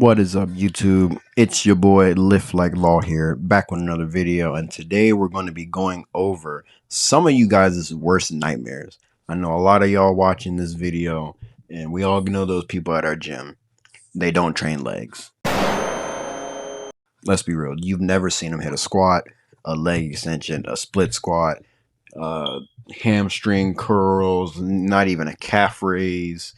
What is up, YouTube? It's your boy Lift Like Law here, back with another video, and today we're going to be going over some of you guys' worst nightmares. I know a lot of y'all watching this video, and we all know those people at our gym. They don't train legs. Let's be real. You've never seen them hit a squat, a leg extension, a split squat, uh, hamstring curls, not even a calf raise.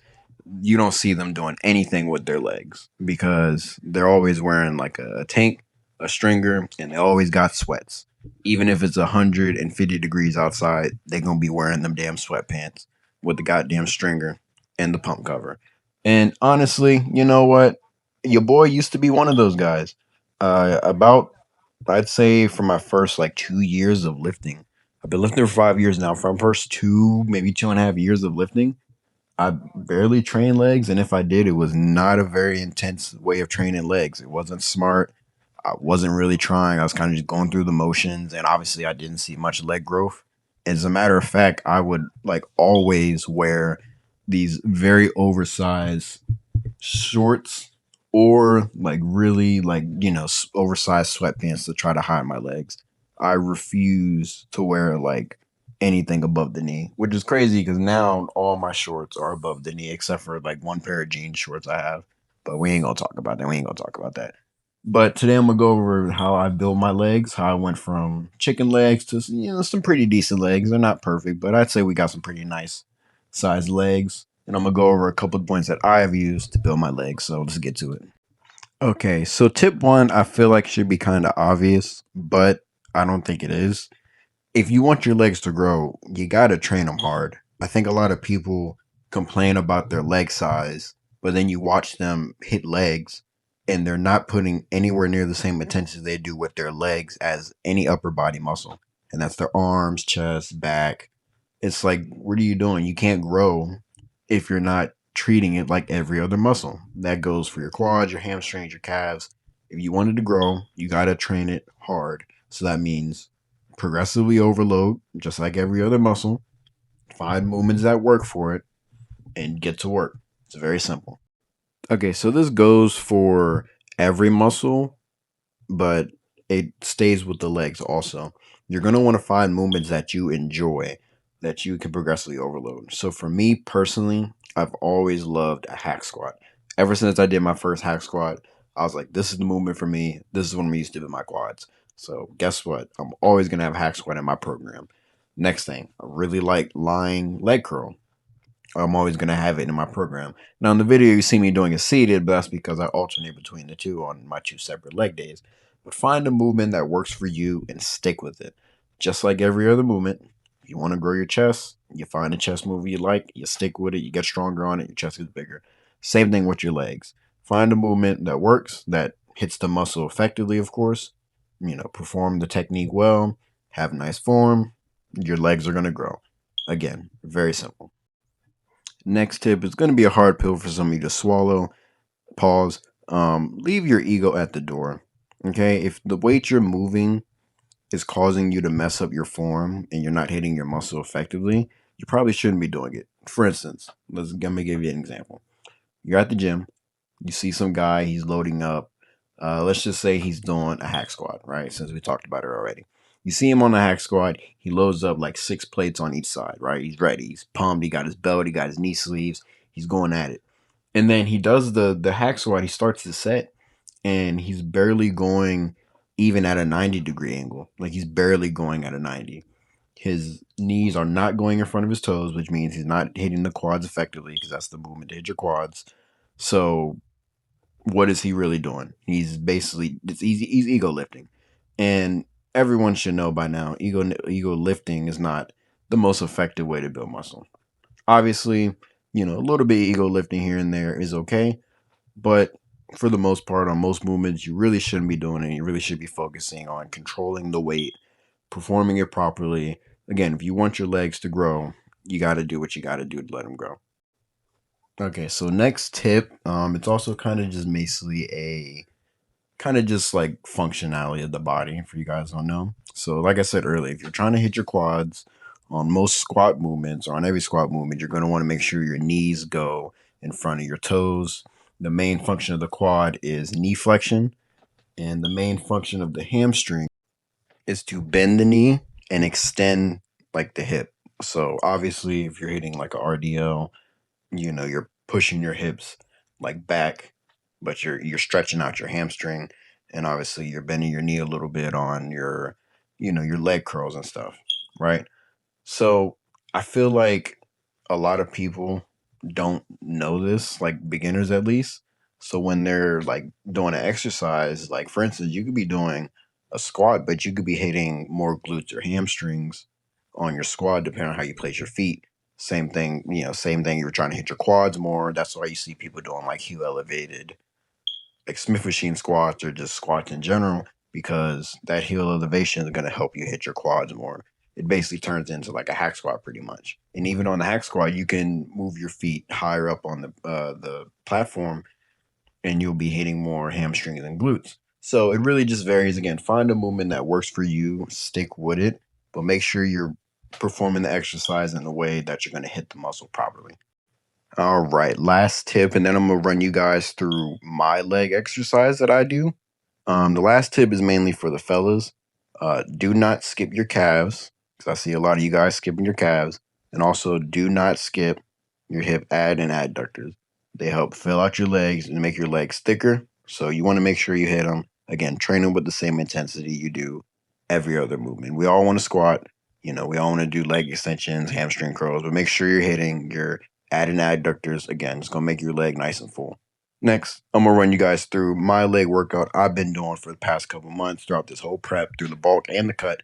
You don't see them doing anything with their legs because they're always wearing like a tank, a stringer, and they always got sweats. Even if it's 150 degrees outside, they're gonna be wearing them damn sweatpants with the goddamn stringer and the pump cover. And honestly, you know what? Your boy used to be one of those guys. About I'd say for my first like 2 years of lifting. I've been lifting for 5 years now. For my first two, maybe 2.5 years of lifting, I barely train legs, and if I did, it was not a very intense way of training legs. It wasn't smart. I wasn't really trying. I was kind of just going through the motions, and obviously, I didn't see much leg growth. As a matter of fact, I would like always wear these very oversized shorts or like really like oversized sweatpants to try to hide my legs. I refuse to wear like anything above the knee, which is crazy because now all my shorts are above the knee except for like one pair of jean shorts I have. But we ain't gonna talk about that. We ain't gonna talk about that. But today I'm gonna go over how I built my legs, how I went from chicken legs to some pretty decent legs. They're not perfect, but I'd say we got some pretty nice sized legs. And I'm gonna go over a couple of points that I have used to build my legs. So let's get to it. Okay, so tip one, I feel like should be kind of obvious, but I don't think it is. If you want your legs to grow, you gotta train them hard. I think a lot of people complain about their leg size, but then you watch them hit legs and they're not putting anywhere near the same attention they do with their legs as any upper body muscle. And that's their arms, chest, back. It's like, what are you doing? You can't grow if you're not treating it like every other muscle. That goes for your quads, your hamstrings, your calves. If you want it to grow, you got to train it hard. So that means progressively overload, just like every other muscle. Find movements that work for it and get to work. It's very simple. Okay, so this goes for every muscle, but it stays with the legs also. You're going to want to find movements that you enjoy that you can progressively overload. So for me personally, I've always loved a hack squat. Ever since I did my first hack squat, I was like, this is the movement for me. This is what I'm used to with my quads. So guess what? I'm always going to have hack squat in my program. Next thing, I really like lying leg curl. I'm always going to have it in my program. Now, in the video, you see me doing a seated, but that's because I alternate between the two on my two separate leg days. But find a movement that works for you and stick with it. Just like every other movement, if you want to grow your chest, you find a chest movement you like, you stick with it, you get stronger on it, your chest gets bigger. Same thing with your legs. Find a movement that works, that hits the muscle effectively, of course. Perform the technique well, have nice form, your legs are going to grow. Again, very simple. Next tip is going to be a hard pill for some of you to swallow. Pause. Leave your ego at the door. Okay. If the weight you're moving is causing you to mess up your form and you're not hitting your muscle effectively, you probably shouldn't be doing it. For instance, let me give you an example. You're at the gym, you see some guy, he's loading up. Let's just say he's doing a hack squat, right? Since we talked about it already. You see him on the hack squat, he loads up like 6 plates on each side, right? He's ready, he's pumped, he got his belt, he got his knee sleeves, he's going at it. And then he does the hack squat, he starts the set, and he's barely going even at a 90-degree angle. Like he's barely going at a 90. His knees are not going in front of his toes, which means he's not hitting the quads effectively because that's the movement to hit your quads. So what is he really doing? He's basically it's easy. He's ego lifting, and everyone should know by now. Ego lifting is not the most effective way to build muscle. Obviously, a little bit of ego lifting here and there is okay, but for the most part, on most movements, you really shouldn't be doing it. You really should be focusing on controlling the weight, performing it properly. Again, if you want your legs to grow, you got to do what you got to do to let them grow. Okay, so next tip, it's also kind of just basically a kind of just like functionality of the body for you guys don't know. So like I said earlier, if you're trying to hit your quads on most squat movements or on every squat movement, you're going to want to make sure your knees go in front of your toes. The main function of the quad is knee flexion, and the main function of the hamstring is to bend the knee and extend like the hip. So obviously, if you're hitting like a RDL, you're pushing your hips like back, but you're stretching out your hamstring, and obviously you're bending your knee a little bit on your leg curls and stuff, right? So I feel like a lot of people don't know this, like beginners at least. So when they're like doing an exercise, like for instance, you could be doing a squat, but you could be hitting more glutes or hamstrings on your squat, depending on how you place your feet. Same thing. You're trying to hit your quads more. That's why you see people doing like heel elevated like Smith machine squats or just squats in general, because that heel elevation is going to help you hit your quads more. It basically turns into like a hack squat pretty much. And even on the hack squat, you can move your feet higher up on the platform, and you'll be hitting more hamstrings and glutes. So it really just varies. Again, find a movement that works for you, stick with it, but make sure you're performing the exercise in a way that you're going to hit the muscle properly. All right, last tip, and then I'm gonna run you guys through my leg exercise that I do. The last tip is mainly for the fellas. Do not skip your calves, because I see a lot of you guys skipping your calves, and also do not skip your hip and adductors. They help fill out your legs and make your legs thicker. So you want to make sure you hit them. Again, train them with the same intensity you do every other movement. We all want to squat. We all want to do leg extensions, hamstring curls, but make sure you're hitting your add adductors. Again, it's gonna make your leg nice and full. Next, I'm gonna run you guys through my leg workout I've been doing for the past couple months throughout this whole prep, through the bulk and the cut,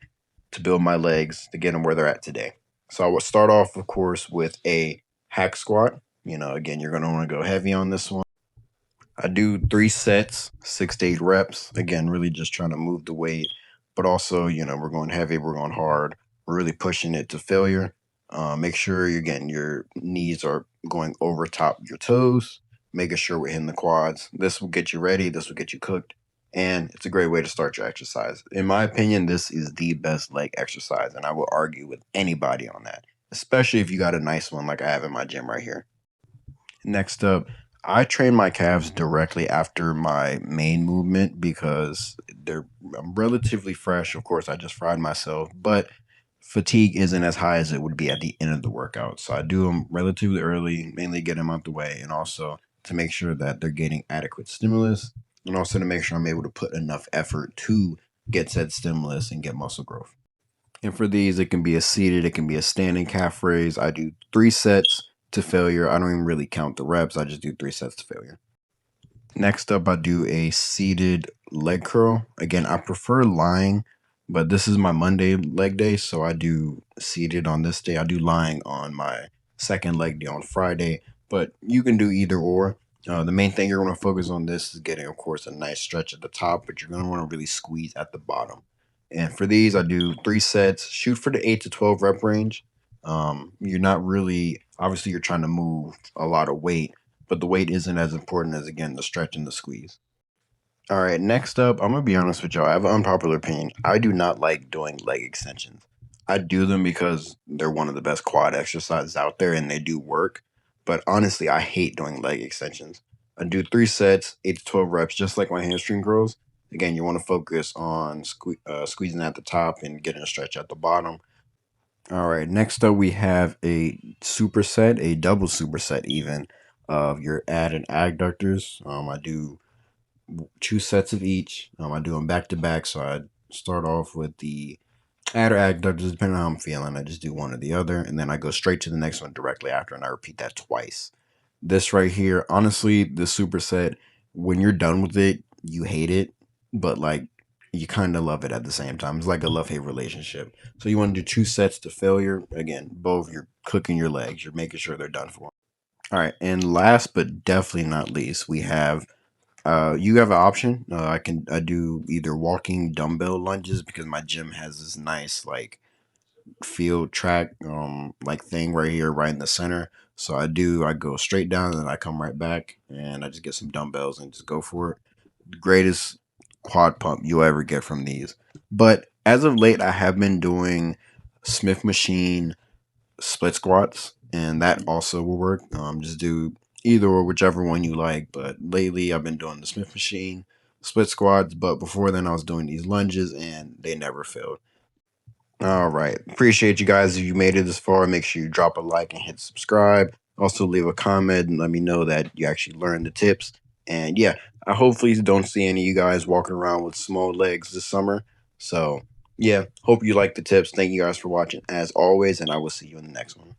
to build my legs to get them where they're at today. So I will start off, of course, with a hack squat. Again, you're gonna want to go heavy on this one. I do 3 sets, 6 to 8 reps. Again, really just trying to move the weight, but also, we're going heavy, we're going hard, we're really pushing it to failure. Make sure your knees are going over top your toes, making sure we're hitting the quads. This will get you ready, this will get you cooked, and it's a great way to start your exercise. In my opinion, this is the best leg exercise, and I will argue with anybody on that, especially if you got a nice one like I have in my gym right here. Next up, I train my calves directly after my main movement because I'm relatively fresh. Of course, I just fried myself, but fatigue isn't as high as it would be at the end of the workout. So I do them relatively early, mainly get them out the way, and also to make sure that they're getting adequate stimulus, and also to make sure I'm able to put enough effort to get said stimulus and get muscle growth. And for these, it can be a seated, it can be a standing calf raise. I do 3 sets to failure. I don't even really count the reps. I just do 3 sets to failure. Next up, I do a seated leg curl. Again, I prefer lying, but this is my Monday leg day, so I do seated on this day. I do lying on my second leg day on Friday, but you can do either or. The main thing you're going to focus on this is getting, of course, a nice stretch at the top, but you're going to want to really squeeze at the bottom. And for these, I do 3 sets, shoot for the 8 to 12 rep range. You're not really, obviously, you're trying to move a lot of weight, but the weight isn't as important as, again, the stretch and the squeeze. All right, next up, I'm gonna be honest with y'all. I have an unpopular opinion. I do not like doing leg extensions. I do them because they're one of the best quad exercises out there and they do work. But honestly, I hate doing leg extensions. I do 3 sets, 8 to 12 reps, just like my hamstring curls. Again, you want to focus on squeezing at the top and getting a stretch at the bottom. All right, next up, we have a superset, a double superset even, of your ad and adductors. I do 2 sets of each. I do them back to back. So I start off with the ad or adductors, depending on how I'm feeling. I just do one or the other, and then I go straight to the next one directly after, and I repeat that twice. This right here, honestly, the superset, when you're done with it, you hate it, but like you kind of love it at the same time. It's like a love hate relationship. So you want to do 2 sets to failure. Again, both you're cooking your legs, you're making sure they're done for. All right, and last but definitely not least, we have you have an option. I do either walking dumbbell lunges because my gym has this nice like field track like thing right here, right in the center. So I go straight down and then I come right back and I just get some dumbbells and just go for it. The greatest quad pump you'll ever get from these. But as of late, I have been doing Smith machine split squats, and that also will work. Just do either or whichever one you like. But lately, I've been doing the Smith machine split squats. But before then, I was doing these lunges, and they never failed. All right, appreciate you guys. If you made it this far, make sure you drop a like and hit subscribe. Also, leave a comment and let me know that you actually learned the tips. And yeah, I hopefully don't see any of you guys walking around with small legs this summer. So yeah, hope you like the tips. Thank you guys for watching as always, and I will see you in the next one.